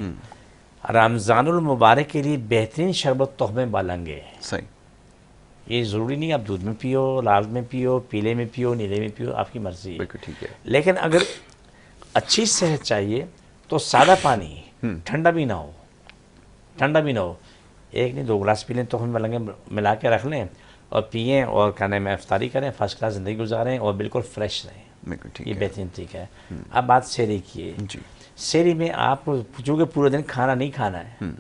رمضان المبارک کے لیے بہترین شربت تحفے بالنگ ہے۔ صحیح، یہ ضروری نہیں آپ دودھ میں پیو، لال میں پیو، پیلے میں پیو، نیلے میں پیو، آپ کی مرضی ہے۔ ٹھیک ہے، لیکن اگر اچھی صحت چاہیے تو سادہ پانی، ٹھنڈا بھی نہ ہو، 1 نہیں 2 گلاس پی لیں، تحفے بالنگ ملا کے رکھ لیں اور پئیں، اور کھانے میں افطاری کریں، فرسٹ کلاس زندگی گزاریں اور بالکل فریش رہیں۔ یہ بہترین طریقہ ہے۔ اب بات سحری کی ہے۔ سحری میں آپ چونکہ پورے دن کھانا نہیں کھانا ہے،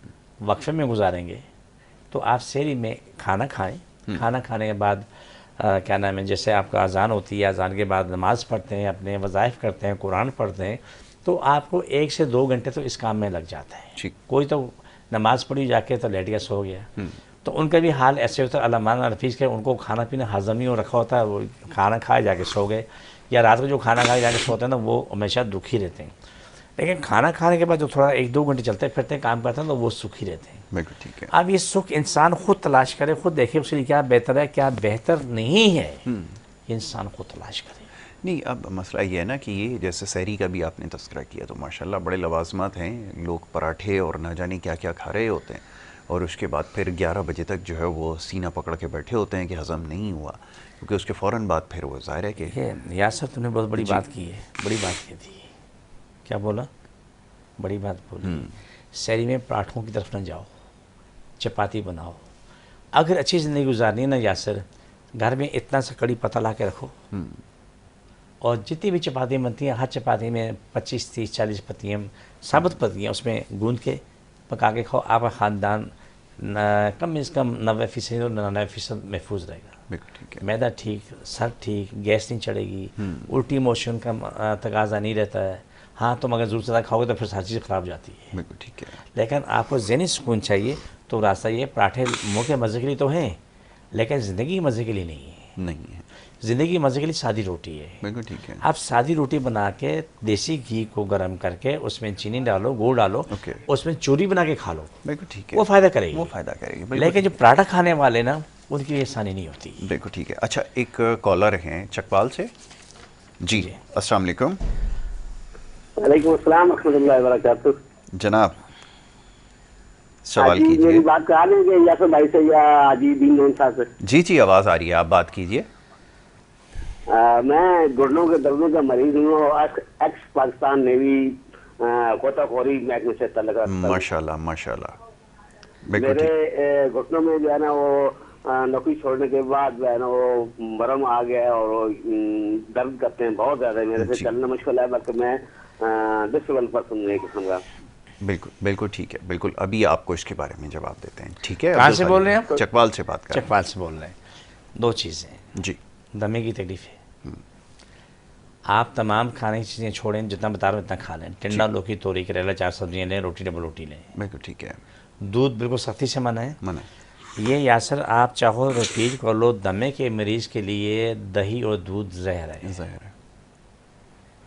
وقفے میں گزاریں گے، تو آپ سحری میں کھانا کھائیں، کھانا کھانے کے بعد کیا نام ہے، جیسے آپ کا اذان ہوتی ہے، اذان کے بعد نماز پڑھتے ہیں، اپنے وظائف کرتے ہیں، قرآن پڑھتے ہیں، تو آپ کو 1 سے 2 گھنٹے تو اس کام میں لگ جاتا ہے۔ کوئی تو نماز پڑھی جا کے تو لیٹ گیا، سو گیا، تو ان کا بھی حال ایسے ہوتا ہے، علامہ نفیس کے ان کو کھانا پینا ہضم نہیں ہو رکھا ہوتا ہے، وہ کھانا کھائے جا کے سو گئے، یا رات کو جو کھانا کھا کے جانے سوتے ہیں نا وہ ہمیشہ دکھی رہتے ہیں، لیکن کھانا کھانے کے بعد جو تھوڑا 1-2 گھنٹے چلتے پھرتے ہیں کام کرتے ہیں تو وہ سکھی رہتے ہیں۔ بالکل ٹھیک ہے۔ اب یہ سکھ انسان خود تلاش کرے، خود دیکھے اس کے لیے کیا بہتر ہے کیا بہتر نہیں ہے، یہ انسان خود تلاش کرے۔ نہیں، اب مسئلہ یہ ہے نا کہ یہ جیسے سحری کا بھی آپ نے تذکرہ کیا تو ماشاءاللہ بڑے لوازمات ہیں، لوگ پراٹھے اور نہ جانے کیا کیا کھا رہے ہوتے ہیں، اور اس کے بعد پھر 11 بجے تک جو ہے وہ سینہ پکڑ کے بیٹھے ہوتے ہیں کہ ہضم نہیں ہوا، کیونکہ اس کے فوراً بعد پھر وہ ظاہر ہے کہ یاسر تم نے بہت بڑی بات کی ہے، بڑی بات کی تھی، کیا بولا؟ بڑی بات بولی، سحری میں پراٹھوں کی طرف نہ جاؤ، چپاتی بناؤ۔ اگر اچھی زندگی گزارنی ہے نا یاسر، گھر میں اتنا سا کڑی پتہ لا کے رکھو، اور جتنی بھی چپاتیاں بنتی ہیں ہر چپاتی میں 25 30 40 پتیاں ثابت پتیاں اس میں گوندھ کے پکا کے کھاؤ، آپ کا خاندان کم از کم 90% اور 99% محفوظ رہے گا۔ بالکل ٹھیک ہے۔ معدہ ٹھیک، سر ٹھیک، گیس نہیں چڑھے گی، الٹی موشن کا تقاضا نہیں رہتا ہے۔ ہاں تم اگر ضرورت زیادہ کھاؤ گے تو پھر ہر چیز خراب جاتی ہے۔ بالکل ٹھیک ہے۔ لیکن آپ کو ذہنی سکون چاہیے تو راستہ یہ پراٹھے منہ کے مزے کے لیے تو ہیں لیکن زندگی مزے کے لیے نہیں ہے۔ نہیں ہے، زندگی مزے کے لیے سادی روٹی ہے۔ بالکل ٹھیک ہے۔ آپ سادی روٹی بنا کے دیسی گھی کو گرم کر کے اس میں چینی ڈالو، گڑ ڈالو، اوکے، اس میں چوری بنا کے کھا لو، بالکل ٹھیک ہے، وہ فائدہ کرے گی۔ وہ فائدہ کرے گی، بالکل۔ لیکن جو پراٹھا کھانے والے نا ان کی یہ آسانی نہیں ہوتی۔ بالکل ٹھیک ہے۔ اچھا، ایک کالر ہیں چکوال سے۔ جی السلام علیکم۔ وعلیکم السلام ورحمۃ اللہ وبرکاتہ۔ جناب سوال میری کیجیے۔ بات کرا دیں گے یاسر بھائی سے یا حاجی بن نون صاحب سے؟ جی جی آواز آ رہی ہے، آپ بات کیجیے۔ میں گھٹنوں کے دردوں کا مریض ہوں اور ایکس پاکستان نیوی غوطہ خوری محکمے سے تعلق رکھتا ہوں۔ ماشاء اللہ ماشاء اللہ، بالکل میرے ٹھیک۔ گھٹنوں میں جو ہے نا وہ نوکری چھوڑنے کے بعد جو ہے نا وہ مرم آ گیا ہے اور وہ درد کرتے ہیں بہت زیادہ، میرے سے چلنا مشکل ہے، بلکہ میں ڈسیبل پرسن نہیں قسم کا۔ بالکل بالکل ٹھیک ہے، بالکل ابھی آپ کو اس کے بارے میں جواب دیتے ہیں، ٹھیک ہے؟ کہاں سے بول رہے ہیں آپ؟ چکوال سے بات کر رہے چکوال سے بول رہے ہیں۔ 2 چیزیں، ہیں۔ جی دمے کی تکلیف ہے، آپ تمام کھانے کی چیزیں چھوڑیں، جتنا بتا رہے ہیں اتنا کھا لیں، ٹنڈا لوکی توری کریلا 4 سبزیاں لیں، روٹی ڈبل روٹی لیں، بالکل ٹھیک ہے، دودھ بالکل سختی سے منع ہے۔ منع۔ یہ یاسر آپ چاہو رپیٹ کر لو، دمے کے مریض کے لیے دہی اور دودھ زہر ہے۔ ظاہر ہے،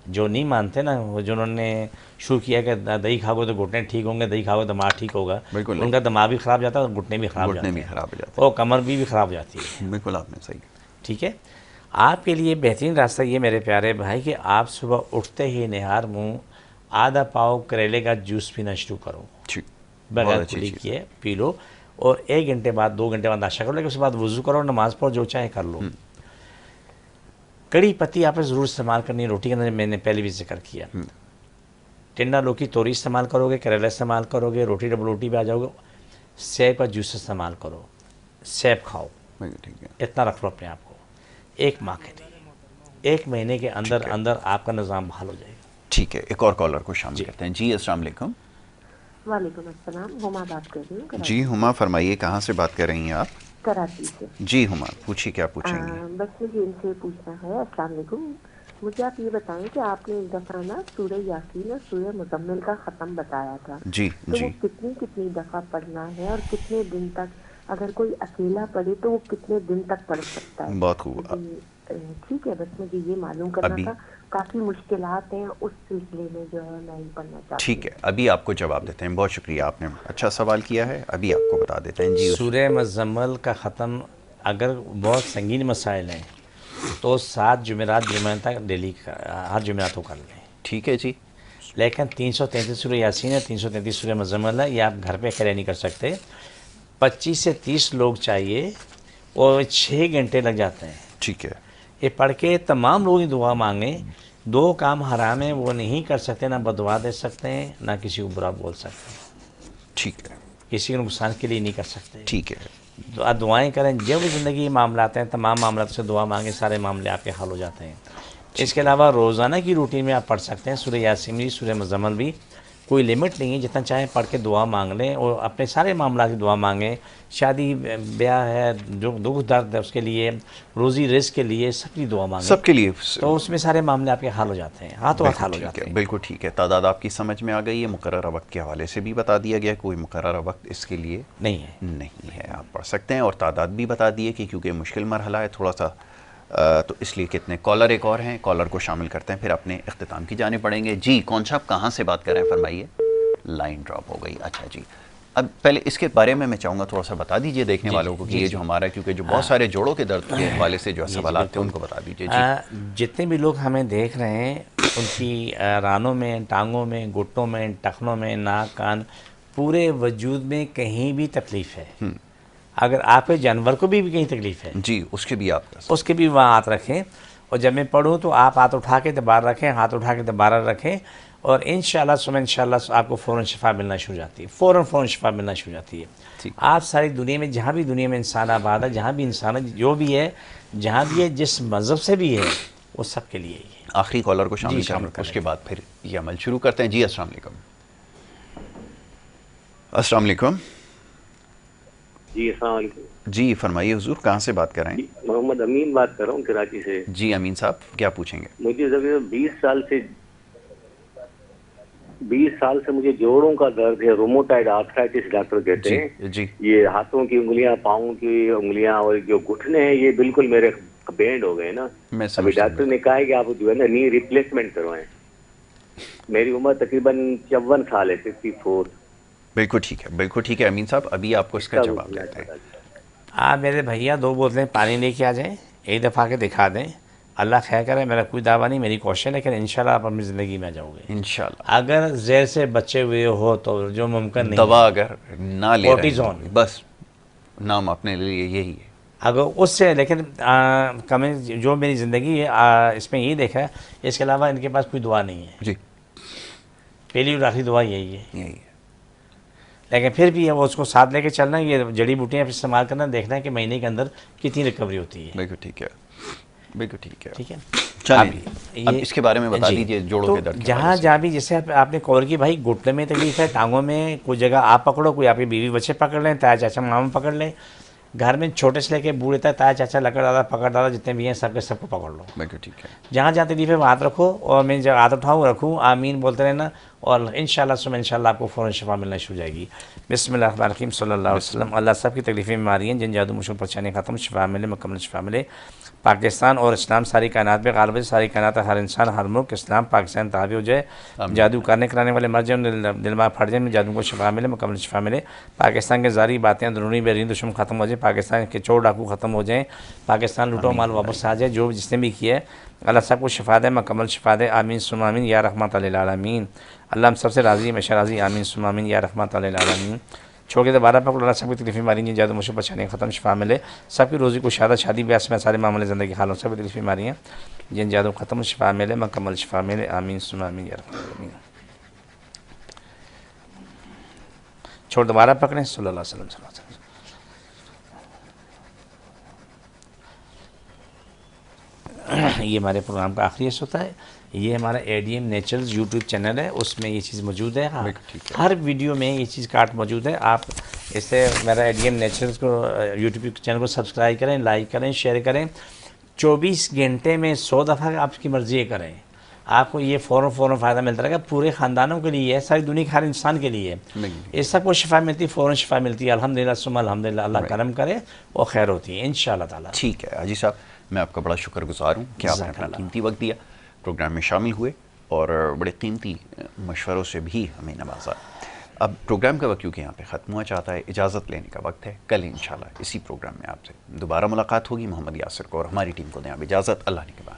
جو نہیں مانتے نا، وہ جنہوں نے شروع کیا کہ دہی کھاؤ گے تو گھٹنے ٹھیک ہوں گے، دہی کھاؤ گے دماغ ٹھیک ہوگا، بالکل ان کا دماغ بھی خراب جاتا ہے اور گھٹنے بھی خراب گھٹنے جاتے بھی ہیں، خراب ہو جاتے اور کمر بھی خراب جاتی ہے۔ ہیں، بالکل آپ نے صحیح۔ ٹھیک ہے، آپ کے لیے بہترین راستہ یہ میرے پیارے بھائی کہ آپ صبح اٹھتے ہی نہار منہ آدھا پاؤ کریلے کا جوس پینا شروع کرو، ٹھیک، بغیر بہت اچھی کلی چیز کیے پی لو، اور 1 گھنٹے بعد 2 گھنٹے بعد ناشتہ کرو، لیکن اس کے بعد وضو کرو، نماز پڑھو، جو چاہے کر لو۔ کڑی پتی آپ نے ضرور استعمال کرنی ہے، روٹی کے اندر میں نے پہلے بھی ذکر کیا۔ ٹنڈا لوکی توری استعمال کرو گے، کریلا استعمال کرو گے، روٹی ڈبل روٹی پہ آ جاؤ گے، سیب کا جوس استعمال کرو، سیب کھاؤ، بالکل ٹھیک ہے۔ اتنا رکھ لو اپنے آپ کو 1 ماہ کے لیے، 1 مہینے کے اندر اندر آپ کا نظام بحال ہو جائے گا۔ ٹھیک ہے، ایک اور کالر کو شامل کرتے ہیں۔ جی السلام علیکم۔ وعلیکم السلام، ہما بات کر رہی ہوں جی ہما فرمائیے، کہاں سے بات کر رہی ہیں آپ؟ کراچی سے۔ جی ہما پوچھیے، کیا پوچھیں گے؟ بس مجھے ان سے پوچھنا ہے، السلام علیکم، مجھے آپ یہ بتائیں کہ آپ نے ایک دفعہ نا سورہ یاسین اور سورہ مزمل کا ختم بتایا تھا، جی تو جی، وہ کتنی دفعہ پڑھنا ہے اور کتنے دن تک، اگر کوئی اکیلا پڑھے تو وہ کتنے دن تک پڑھ سکتا ہے؟ بہت خوب۔ ٹھیک ہے، بس مجھے یہ معلوم کرنا ابھی تھا، کافی مشکلات ہیں اس سلسلے میں جو ہے میں ہی پڑھنا چاہتی ہوں۔ ٹھیک ہے، ابھی آپ کو جواب دیتے ہیں، بہت شکریہ، آپ نے اچھا سوال کیا ہے، ابھی آپ کو بتا دیتے ہیں۔ جی سورہ مزمل کا ختم اگر بہت سنگین مسائل ہیں تو 7 جمعرات جمعہ تک ڈیلی ہر جمعرات کو کر لیں، ٹھیک ہے جی، لیکن 333 سورہ یاسین ہے، 333 سورہ مزمل ہے، یہ آپ گھر پہ اکیلے نہیں کر سکتے، 25 سے 30 لوگ چاہیے اور 6 گھنٹے لگ جاتے ہیں۔ ٹھیک ہے، یہ پڑھ کے تمام لوگ دعا مانگیں، 2 کام حرام ہیں وہ نہیں کر سکتے، نہ بدعا دے سکتے ہیں، نہ کسی کو برا بول سکتے ہیں، ٹھیک ہے، کسی کے نقصان کے لیے نہیں کر سکتے۔ ٹھیک ہے، دعائیں کریں، جب زندگی کے معاملات ہیں تمام معاملات سے دعا مانگیں، سارے معاملے آپ کے حل ہو جاتے ہیں۔ اس کے علاوہ روزانہ کی روٹین میں آپ پڑھ سکتے ہیں سورہ یاسین بھی، سورہ مزمل بھی، کوئی لمٹ نہیں ہے، جتنا چاہیں پڑھ کے دعا مانگ لیں اور اپنے سارے معاملات کی دعا مانگیں، شادی بیاہ ہے، جو دکھ درد ہے اس کے لیے، روزی رزق کے لیے، سب کی دعا مانگیں، سب کے لیے تو اس میں سارے معاملے آپ کے حل ہو جاتے ہیں، ہاتھوں ہاتھ حل ہو جاتے ہیں۔ بالکل ٹھیک ہے، تعداد آپ کی سمجھ میں آ گئی ہے، مقررہ وقت کے حوالے سے بھی بتا دیا گیا، کوئی مقررہ وقت اس کے لیے نہیں ہے، نہیں ہے، آپ پڑھ سکتے ہیں، اور تعداد بھی بتا دیے کہ کیونکہ مشکل مرحلہ ہے، تھوڑا سا تو اس لیے کتنے کالر ایک اور ہیں, کالر کو شامل کرتے ہیں, پھر اپنے اختتام کی جانے پڑیں گے. جی کون صاحب کہاں سے بات کر رہے ہیں, فرمائیے. لائن ڈراپ ہو گئی. اچھا جی, اب پہلے اس کے بارے میں چاہوں گا تھوڑا سا بتا دیجئے دیکھنے والوں کو کہ یہ جو ہمارا, کیونکہ جو بہت سارے جوڑوں کے درد کے حوالے سے جو سوالات تھے ان کو بتا دیجئے. جی جتنے بھی لوگ ہمیں دیکھ رہے ہیں ان کی رانوں میں, ٹانگوں میں, گھٹنوں میں, ٹخنوں میں, ناک, کان, پورے وجود میں کہیں بھی تکلیف ہے, اگر آپ کے جانور کو بھی کہیں تکلیف ہے جی اس کے بھی آپ اس کے بھی وہاں ہاتھ رکھیں, اور جب میں پڑھوں تو آپ ہاتھ اٹھا کے دوبارہ رکھیں, ہاتھ اٹھا کے دوبارہ رکھیں, اور انشاءاللہ سمجھ انشاءاللہ آپ کو فوراً شفا ملنا شروع ہو جاتی ہے, فوراً شفا ملنا شروع ہو جاتی ہے. آپ ساری دنیا میں جہاں بھی دنیا میں انسان آباد ہے, جہاں بھی انسان ہے, جو بھی ہے, جہاں بھی ہے, جس مذہب سے بھی ہے, وہ سب کے لیے ہی ہے. آخری کالر کو شامل کریں, اس کے بعد پھر یہ عمل شروع کرتے ہیں. جی السلام علیکم. السلام علیکم. جی السلام علیکم. جی فرمائیے حضور, کہاں سے بات کر رہے ہیں؟ محمد امین بات کر رہا ہوں کراچی سے. جی امین صاحب کیا پوچھیں گے؟ مجھے 20 سال سے مجھے جوڑوں کا درد ہے, روموٹائڈ آرتھرائٹس ڈاکٹر کہتے ہیں. جی یہ ہاتھوں کی انگلیاں, پاؤں کی انگلیاں اور جو گھٹنے ہیں یہ بالکل میرے بینڈ ہو گئے نا. ابھی ڈاکٹر نے کہا ہے کہ آپ جو ہے نا نی ریپلیسمنٹ کروائیں. میری عمر تقریباً 54 سال ہے, 54. بالکل ٹھیک ہے, بالکل ٹھیک ہے امین صاحب, ابھی آپ کو اس کا جواب دیتے ہیں. آپ میرے بھیا 2 بوتلیں پانی لے کے آ جائیں, ایک دفعہ کے دکھا دیں, اللہ خیر کرے, میرا کوئی دعویٰ نہیں, میری کوشش ہے, لیکن انشاءاللہ آپ اپنی زندگی میں آ جاؤ گے انشاءاللہ. اگر زہر سے بچے ہوئے ہو تو جو ممکن نہیں, دوا اگر نہ لے رہے ہیں, بس نام اپنے لیے یہی ہے, اگر اس سے, لیکن جو میری زندگی ہے اس میں یہی دیکھا ہے, اس کے علاوہ ان کے پاس کوئی دعا نہیں ہے. جی پہلی اور آخری دعا یہی ہے. یہی ہے. لیکن پھر بھی وہ اس کو ساتھ لے کے چلنا, یہ جڑی بوٹیاں استعمال کرنا, دیکھنا ہے کہ مہینے کے اندر کتنی ریکوری ہوتی ہے. بالکل ٹھیک ہے, بالکل ٹھیک ہے. ٹھیک ہے, چلیے اب اس کے بارے میں بتا دیجئے جوڑوں کے درد. جہاں بھی جیسے آپ نے کور کی بھائی گھٹنے میں تکلیف ہے, ٹانگوں میں, کوئی جگہ آپ پکڑو, کوئی آپ کی بیوی بچے پکڑ لیں, تایا چاچا ماما پکڑ لیں, گھر میں چھوٹے سے لے کے بوڑھے تک, تایا چاچا, لکڑ دادا, پکڑ دادا, جتنے بھی ہیں سب کے سب کو پکڑ لو. بالکل ٹھیک ہے. جہاں تکلیف ہے وہ ہاتھ رکھو, اور میں جب ہاتھ اٹھاؤں رکھوں, آمین بولتے رہنا, اور انشاءاللہ آپ کو فوراً شفا ملنا شروع ہو جائے گی. بسم اللہ الرحمن الرحیم, صلی اللہ علیہ وسلم. اللہ سب کی تکلیفیں بیماری ہیں, جن جادو مشکل پریشانی ختم, شفا ملے, مکمل شفا ملے. پاکستان اور اسلام ساری کائنات میں غالب ہے, ساری کائنات ہر انسان, ہر ملک, اسلام پاکستان تابع ہو جائے. جادو کرنے کرانے والے مر جائیں, دل میں پھٹ جائیں, جادو کو شفا ملے, مکمل شفا ملے. پاکستان کے ظاہری باتیں, درونی بیرونی دشمن ختم ہو جائے. پاکستان کے چور ڈاکو ختم ہو جائیں. پاکستان لوٹو مال واپس آ جائے, جو جس نے بھی کیا ہے, اللہ سب کو شفا دے, مکمل شفا دے. آمین ثم آمین یا رحمت للعالمین. اللہ ہم سب سے راضی, ہمیشہ راضی. آمین ثم آمین یا رحمت للعالمین. چھوڑ کے دوبارہ پکڑ, اللہ سب کی تکلیفیں بیماری ہیں, جادو مشکل پریشانی ختم, شفا ملے. سب کی روزی کو شادی بیاہ میں سارے معاملے زندگی حالوں, سب کی تکلیفیں بیماری ہیں, جن جادو ختم, شفا ملے, مکمل شفا ملے. آمین ثم آمین یا رحمت للعالمین. چھوڑ دوبارہ پکڑیں. صلی اللہ علیہ وسلم. یہ ہمارے پروگرام کا آخری حصہ ہوتا ہے. یہ ہمارا ADM نیچرلز یوٹیوب چینل ہے, اس میں یہ چیز موجود ہے. ہاں ہر ویڈیو میں یہ چیز کارڈ موجود ہے. آپ اس سے میرا ADM نیچرلز کو یوٹیوب چینل کو سبسکرائب کریں, لائک کریں, شیئر کریں. 24 گھنٹے میں 100 دفعہ آپ کی مرضی کریں, آپ کو یہ فوراً فائدہ ملتا رہے گا. پورے خاندانوں کے لیے ہے, ساری دنیا کے ہر انسان کے لیے ہے. اس سب کو شفا ملتی ہے, فوراً شفا ملتی ہے. الحمدللہ ثم الحمدللہ. اللہ کرم کرے, وہ خیر ہوتی ہے انشاءاللہ تعالیٰ. ٹھیک ہے حاجی صاحب, میں آپ کا بڑا شکر گزار ہوں کہ آپ نے اپنا قیمتی وقت دیا, پروگرام میں شامل ہوئے, اور بڑے قیمتی مشوروں سے بھی ہمیں نوازا. اب پروگرام کا وقت کیونکہ یہاں پہ ختم ہوا چاہتا ہے, اجازت لینے کا وقت ہے. کل انشاءاللہ اسی پروگرام میں آپ سے دوبارہ ملاقات ہوگی. محمد یاسر کو اور ہماری ٹیم کو دیں آپ اجازت. اللہ نے کے بعد.